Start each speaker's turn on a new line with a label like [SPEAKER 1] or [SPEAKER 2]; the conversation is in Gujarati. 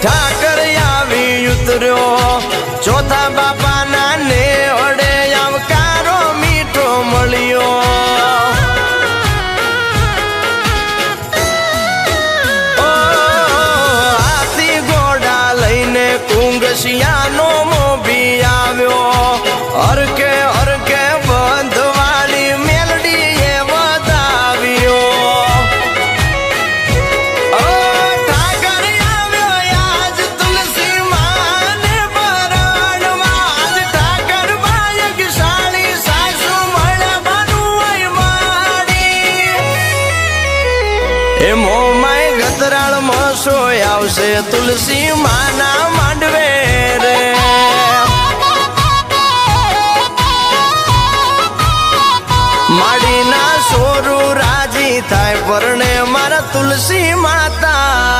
[SPEAKER 1] ઠાકર આવી ઉતર્યો ચોથા બાપાના ને ઓડે આવકારો મીઠો મળ્યો હાથી ઘોડા લઈને કુંગસિયાનો મોભી આવ્યો હરકે હરકે બંધવાળી મેલડી એ વધાવ્યો એ મોમાય ગતરાળ મોસોય આવશે તુલસી માના માંડવે રે માડીના સોરું રાજી થાય પરણે મારા તુલસી માતા